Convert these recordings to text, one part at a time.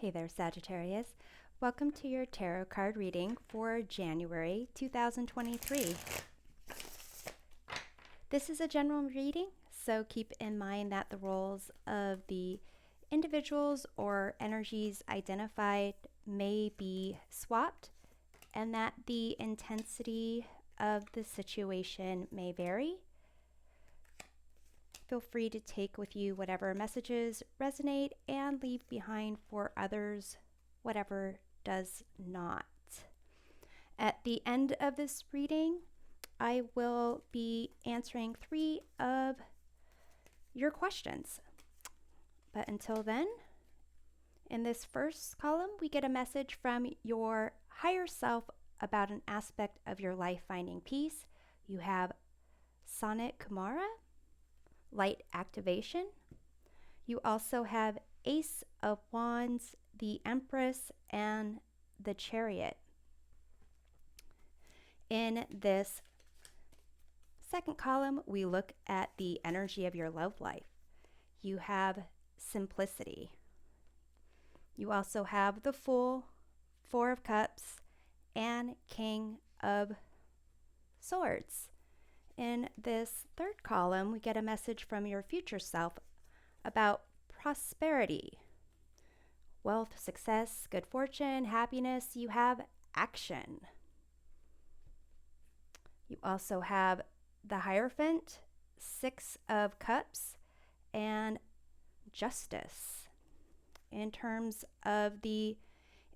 Hey there, Sagittarius. Welcome to your tarot card reading for January 2023. This is a general reading, so keep in mind that the roles of the individuals or energies identified may be swapped and that the intensity of the situation may vary. Feel free to take with you whatever messages resonate and leave behind for others whatever does not. At the end of this reading, I will be answering 3 of your questions. But until then, in this first column, we get a message from your higher self about an aspect of your life finding peace. You have Sonnet Kumara, light activation. You also have Ace of Wands, the Empress, and the Chariot. In this second column, we look at the energy of your love life. You have simplicity. You also have the Fool, Four of Cups, and King of Swords. In this third column, we get a message from your future self about prosperity, wealth, success, good fortune, happiness. You have action. You also have the Hierophant, Six of Cups, and Justice. In terms of the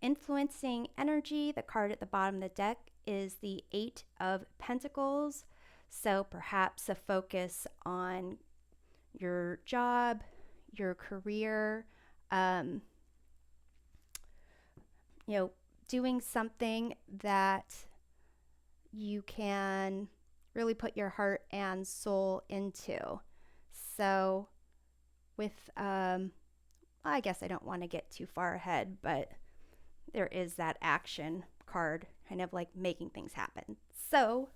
influencing energy, the card at the bottom of the deck is the Eight of Pentacles. So perhaps a focus on your job, your career, doing something that you can really put your heart and soul into. So with, I guess I don't want to get too far ahead, but there is that action card, kind of like making things happen. So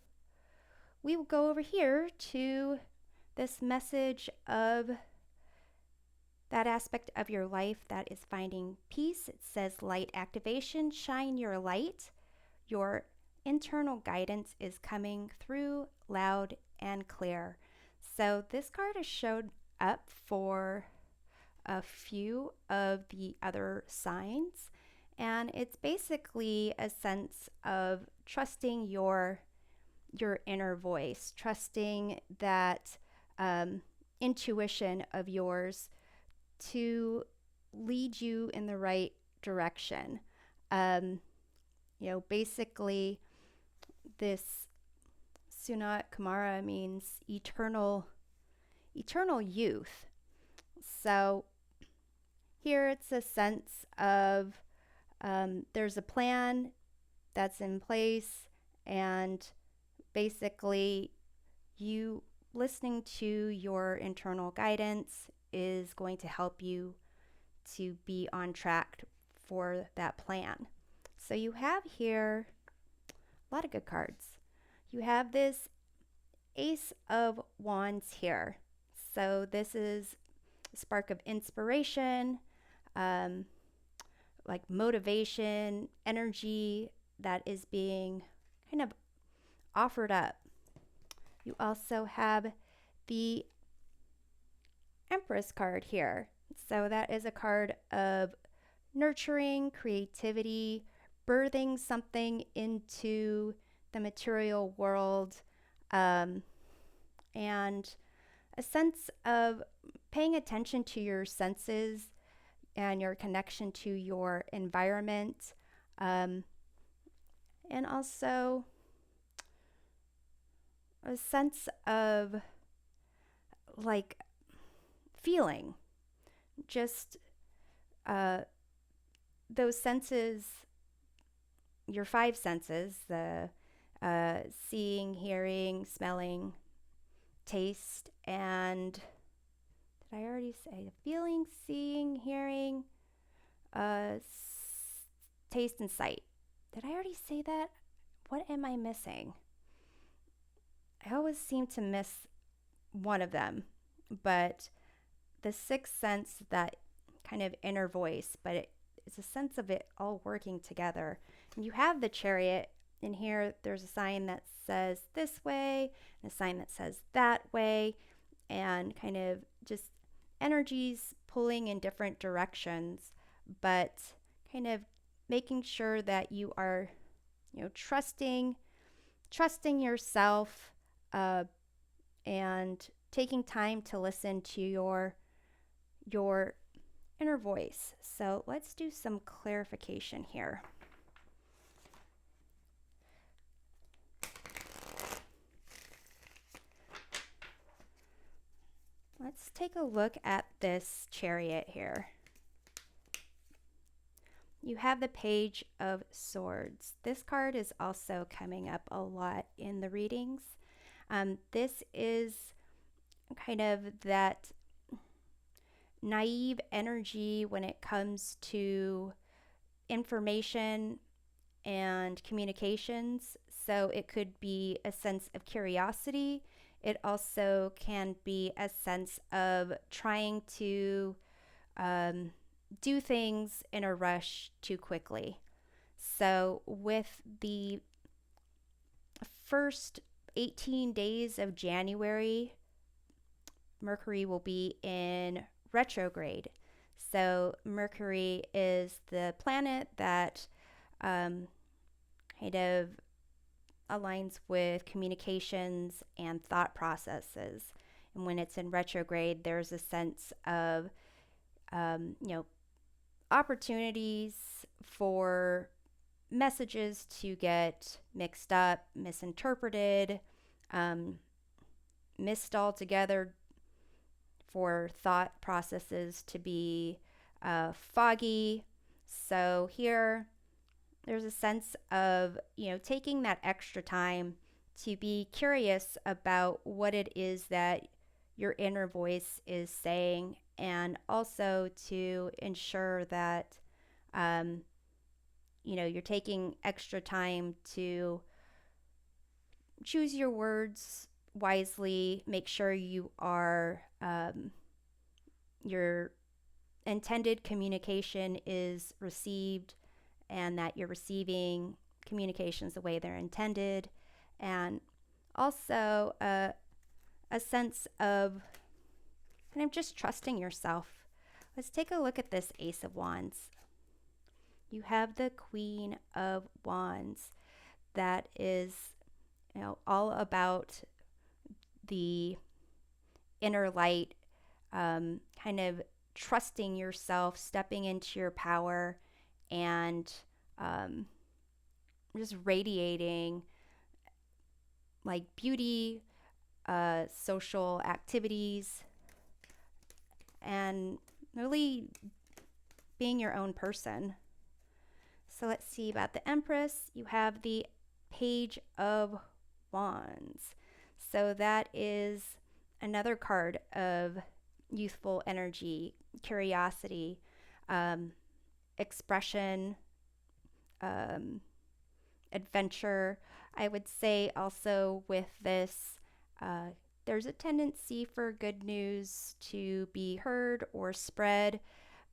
we will go over here to this message of that aspect of your life that is finding peace. It says light activation, shine your light. Your internal guidance is coming through loud and clear. So this card has showed up for a few of the other signs, and it's basically a sense of trusting your inner voice, trusting that intuition of yours to lead you in the right direction. Basically, this Sunat Kumara means eternal youth. So here it's a sense of there's a plan that's in place, and basically you listening to your internal guidance is going to help you to be on track for that plan. So you have here a lot of good cards. You have this Ace of Wands here. So this is a spark of inspiration, like motivation, energy that is being kind of offered up. You also have the Empress card here. So that is a card of nurturing, creativity, birthing something into the material world, and a sense of paying attention to your senses and your connection to your environment, and also a sense of like feeling, just those senses, your 5 senses, the seeing, hearing, smelling, taste, and did I already say feeling, seeing, hearing, taste, and sight? Did I already say that? What am I missing? I always seem to miss one of them, but the sixth sense, that kind of inner voice, but it's a sense of it all working together. And you have the Chariot in here. There's a sign that says this way and a sign that says that way, and kind of just energies pulling in different directions, but kind of making sure that you are, trusting yourself, uh, and taking time to listen to your inner voice. So let's do some clarification here. Let's take a look at this Chariot here. You have the Page of Swords. This card is also coming up a lot in the readings. This is kind of that naive energy when it comes to information and communications. So it could be a sense of curiosity. It also can be a sense of trying to do things in a rush too quickly. So, with the first 18 days of January, Mercury will be in retrograde. So, Mercury is the planet that kind of aligns with communications and thought processes. And when it's in retrograde, there's a sense of, opportunities for messages to get mixed up, misinterpreted, missed altogether, for thought processes to be foggy. So here, there's a sense of, taking that extra time to be curious about what it is that your inner voice is saying, and also to ensure that, you're taking extra time to choose your words wisely, make sure your intended communication is received, and that you're receiving communications the way they're intended, and also a sense of kind of just trusting yourself. Let's take a look at this Ace of Wands. You have the Queen of Wands. That is, all about the inner light, kind of trusting yourself, stepping into your power, and just radiating like beauty, social activities, and really being your own person. So let's see about the Empress. You have the Page of Wands. So that is another card of youthful energy, curiosity, expression, adventure. I would say also with this, there's a tendency for good news to be heard or spread.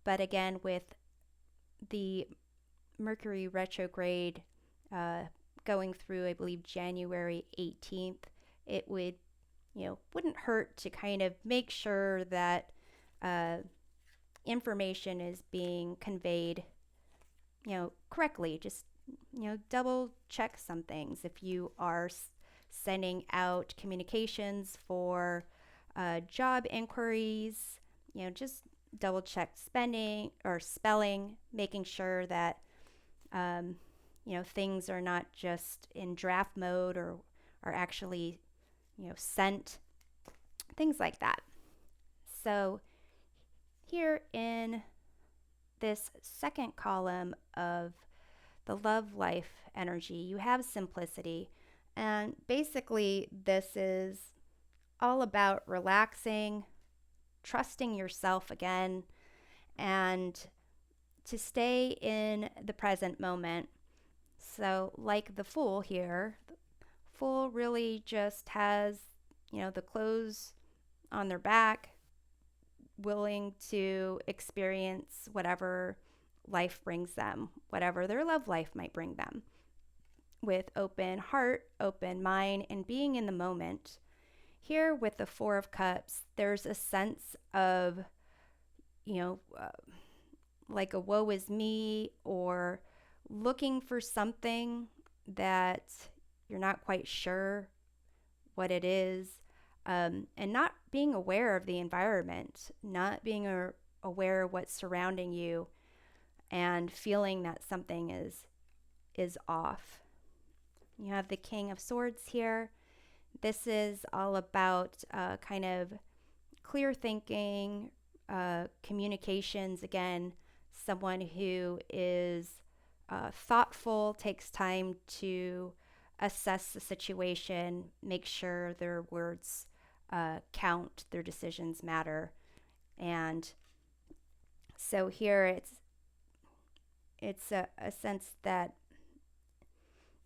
But again, with the Mercury retrograde going through, I believe, January 18th, it wouldn't hurt to kind of make sure that information is being conveyed, correctly. Just, double check some things. If you are sending out communications for job inquiries, just double check spending or spelling, making sure that things are not just in draft mode or are actually, sent, things like that. So here in this second column of the love life energy, you have simplicity. And basically, this is all about relaxing, trusting yourself again, and to stay in the present moment. So, like the Fool here, the Fool really just has, the clothes on their back, willing to experience whatever life brings them, whatever their love life might bring them, with open heart, open mind, and being in the moment. Here with the Four of Cups, there's a sense of, you know, like a woe is me, or looking for something that you're not quite sure what it is, and not being aware of the environment, not being aware of what's surrounding you, and feeling that something is off. You have the King of Swords here. This is all about kind of clear thinking, communications. Again, someone who is thoughtful, takes time to assess the situation, make sure their words count, their decisions matter. And so here it's a sense that,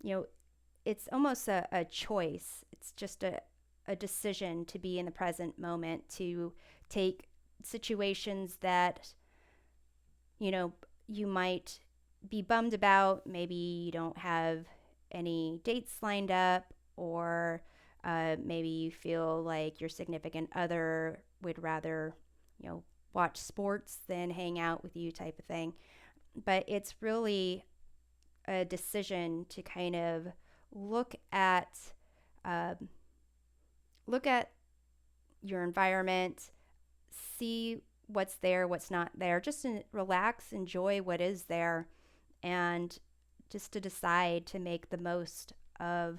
you know, it's almost a choice. It's just a decision to be in the present moment, to take situations that, you know, you might be bummed about. Maybe you don't have any dates lined up, or maybe you feel like your significant other would rather, you know, watch sports than hang out with you, type of thing. But it's really a decision to kind of look at um, look at your environment, see what's there, what's not there, just to relax, enjoy what is there, and just to decide to make the most of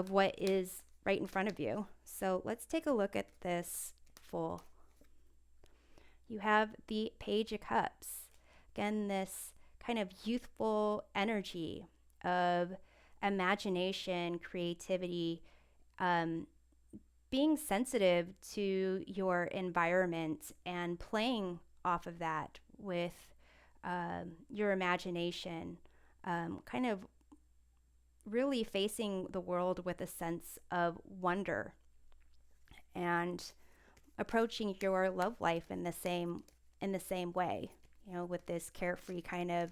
what is right in front of you. So let's take a look at this full. You have the Page of Cups. Again, this kind of youthful energy of imagination, creativity, um, being sensitive to your environment and playing off of that with your imagination, kind of really facing the world with a sense of wonder, and approaching your love life in the same way, you know, with this carefree kind of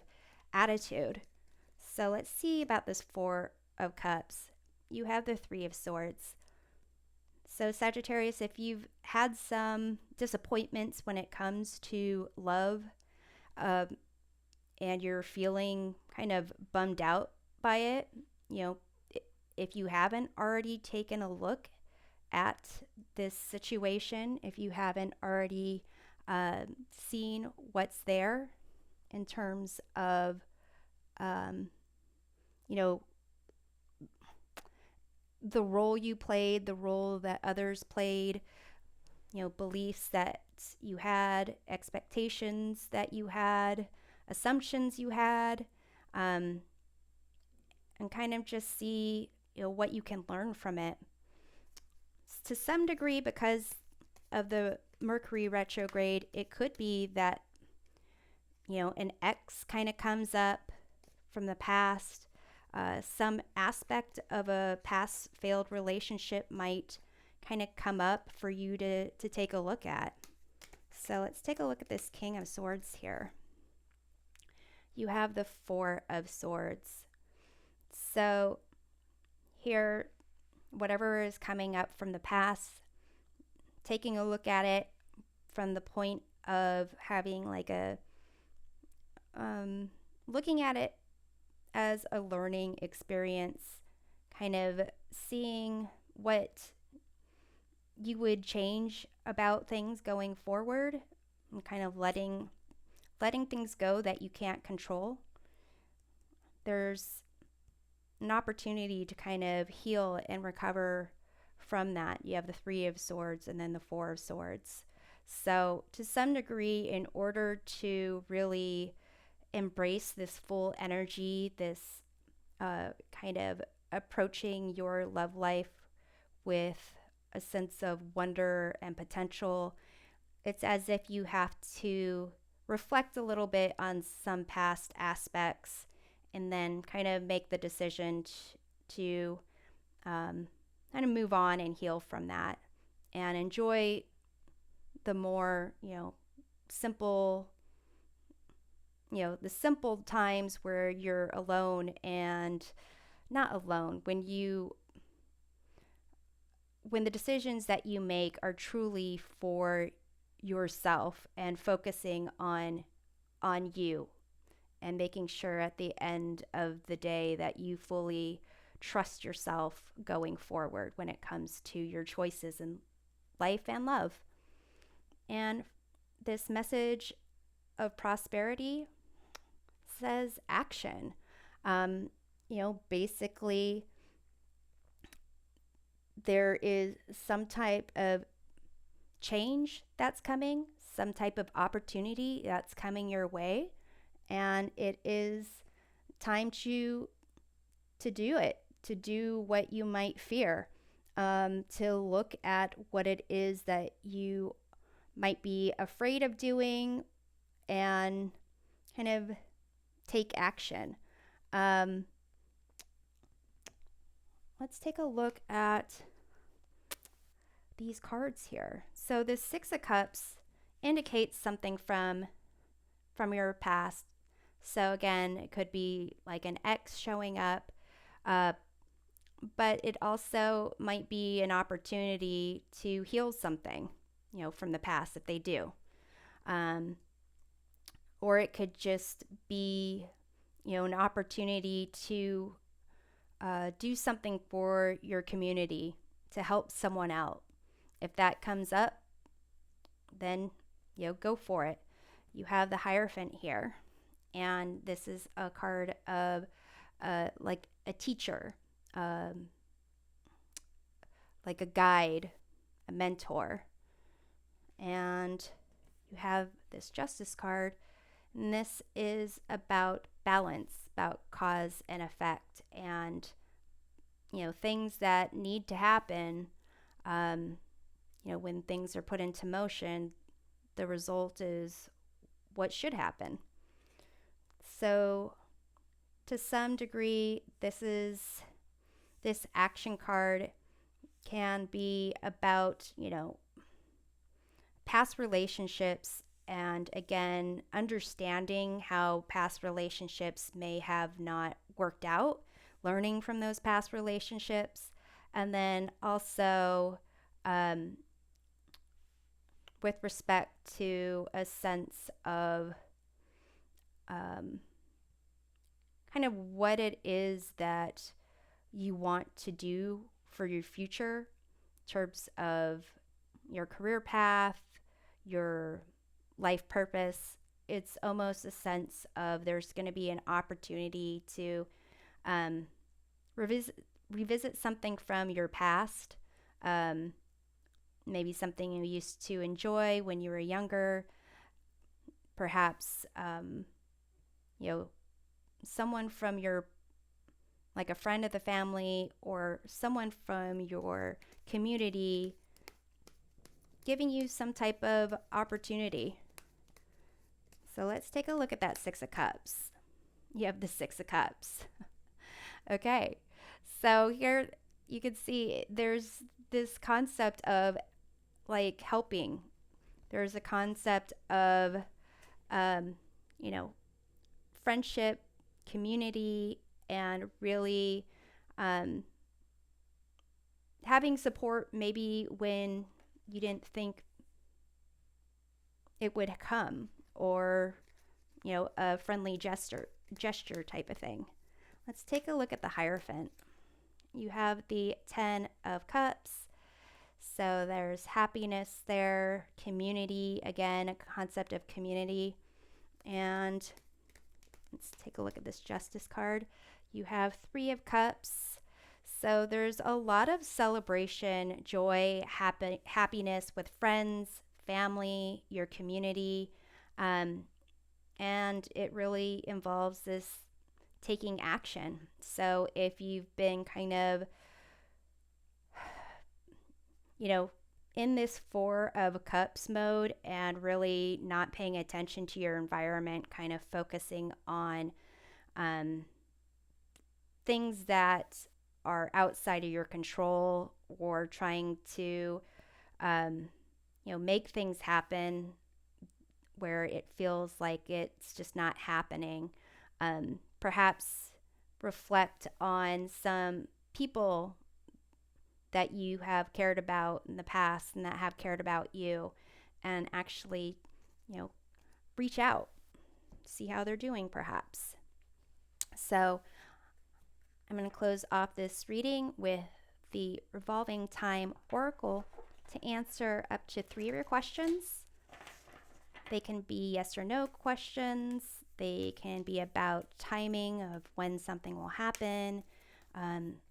attitude. So let's see about this Four of Cups. You have the Three of Swords. So Sagittarius, if you've had some disappointments when it comes to love, um, and you're feeling kind of bummed out by it, you know, if you haven't already taken a look at this situation, if you haven't already seen what's there in terms of, um, you know, the role you played, the role that others played, you know, beliefs that you had, expectations that you had, assumptions you had, um, and kind of just see, you know, what you can learn from it. To some degree, because of the Mercury retrograde, it could be that, you know, an ex kind of comes up from the past. Some aspect of a past failed relationship might kind of come up for you to take a look at. So let's take a look at this King of Swords here. You have the Four of Swords. So here, whatever is coming up from the past, taking a look at it from the point of having like a, looking at it as a learning experience, kind of seeing what you would change about things going forward, and kind of letting things go that you can't control. There's an opportunity to kind of heal and recover from that. You have the Three of Swords and then the Four of Swords. So to some degree, in order to really embrace this full energy, this kind of approaching your love life with a sense of wonder and potential, it's as if you have to reflect a little bit on some past aspects, and then kind of make the decision to kind of move on and heal from that, and enjoy the more, you know, simple the simple times where you're alone and not alone, when the decisions that you make are truly for yourself and focusing on you and making sure at the end of the day that you fully trust yourself going forward when it comes to your choices in life and love. And this message of prosperity says action. Basically, there is some type of change that's coming, some type of opportunity that's coming your way, and it is time to do it, to do what you might fear, to look at what it is that you might be afraid of doing and kind of take action. Um, let's take a look at these cards here. So the Six of Cups indicates something from your past. So again, it could be like an ex showing up, uh, but it also might be an opportunity to heal something, from the past if they do. Um, or it could just be, an opportunity to do something for your community to help someone out. If that comes up, then go for it. You have the Hierophant here, and this is a card of like a teacher, um, like a guide, a mentor. And you have this Justice card, and this is about balance, about cause and effect, and things that need to happen. Um, when things are put into motion, the result is what should happen. So, to some degree, this action card can be about, past relationships, and again, understanding how past relationships may have not worked out, learning from those past relationships, and then also um, with respect to a sense of um, kind of what it is that you want to do for your future in terms of your career path, your life purpose. It's almost a sense of there's going to be an opportunity to um, revisit something from your past, um, maybe something you used to enjoy when you were younger, perhaps someone from your, like a friend of the family or someone from your community giving you some type of opportunity. So let's take a look at that Six of Cups. You have the Six of Cups. Okay, so here you can see there's this concept of like helping. There's a concept of, um, you know, friendship, community, and really um, having support maybe when you didn't think it would come, or a friendly gesture type of thing. Let's take a look at the Hierophant. You have the 10 of Cups. So there's happiness there, community, again, a concept of community. And let's take a look at this Justice card. You have 3 of Cups. So there's a lot of celebration, joy, happiness with friends, family, your community. And it really involves this taking action. So if you've been kind of, in this 4 of Cups mode and really not paying attention to your environment, kind of focusing on things that are outside of your control, or trying to, make things happen where it feels like it's just not happening. Perhaps reflect on some people that you have cared about in the past and that have cared about you, and actually, you know, reach out, see how they're doing perhaps. So I'm going to close off this reading with the revolving time oracle to answer up to 3 of your questions. They can be yes or no questions. They can be about timing of when something will happen,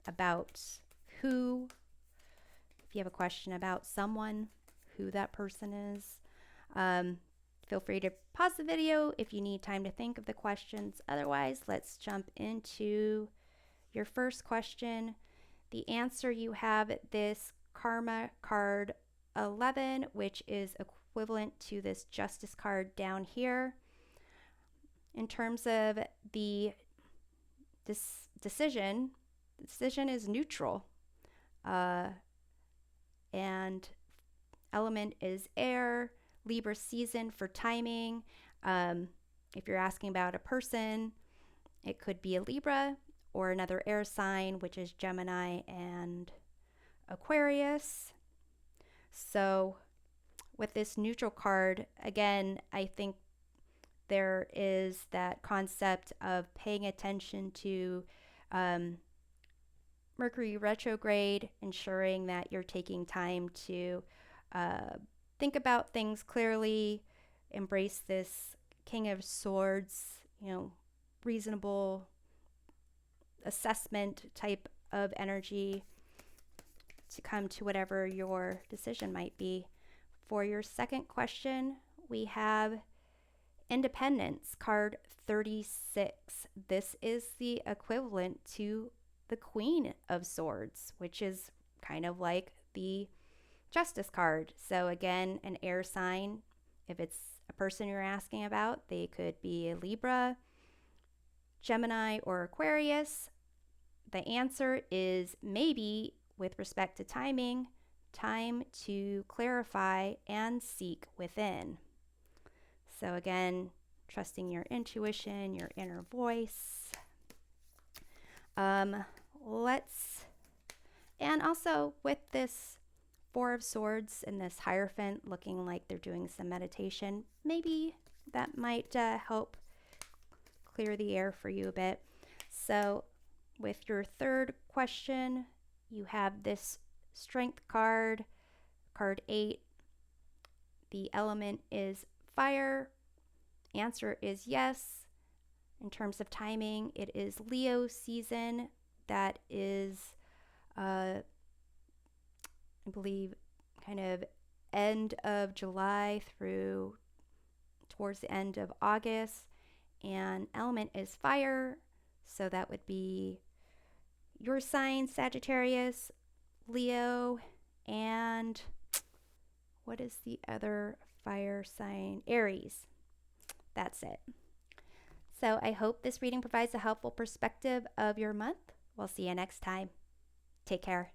about who, if you have a question about someone, who that person is. Feel free to pause the video if you need time to think of the questions. Otherwise, let's jump into your first question. The answer you have this Karma card 11, which is equivalent to this Justice card down here. In terms of the decision, the decision is neutral, and element is air. Libra season for timing. If you're asking about a person, it could be a Libra or another air sign, which is Gemini and Aquarius. So with this neutral card, again, I think there is that concept of paying attention to Mercury retrograde, ensuring that you're taking time to think about things clearly, embrace this King of Swords, reasonable assessment type of energy to come to whatever your decision might be. For your second question, we have Independence, card 36. This is the equivalent to the Queen of Swords, which is kind of like the Justice card. So again, an air sign. If it's a person you're asking about, they could be a Libra, Gemini, or Aquarius. The answer is maybe with respect to timing, time to clarify and seek within. So again, trusting your intuition, your inner voice. And also with this 4 of Swords and this Hierophant looking like they're doing some meditation, maybe that might help clear the air for you a bit. So with your third question, you have this Strength card, card 8. The element is fire. Answer is yes. In terms of timing, it is Leo season. That is, I believe, kind of end of July through towards the end of August. And element is fire. So that would be your sign, Sagittarius, Leo, and what is the other fire sign? Aries. That's it. So I hope this reading provides a helpful perspective of your month. We'll see you next time. Take care.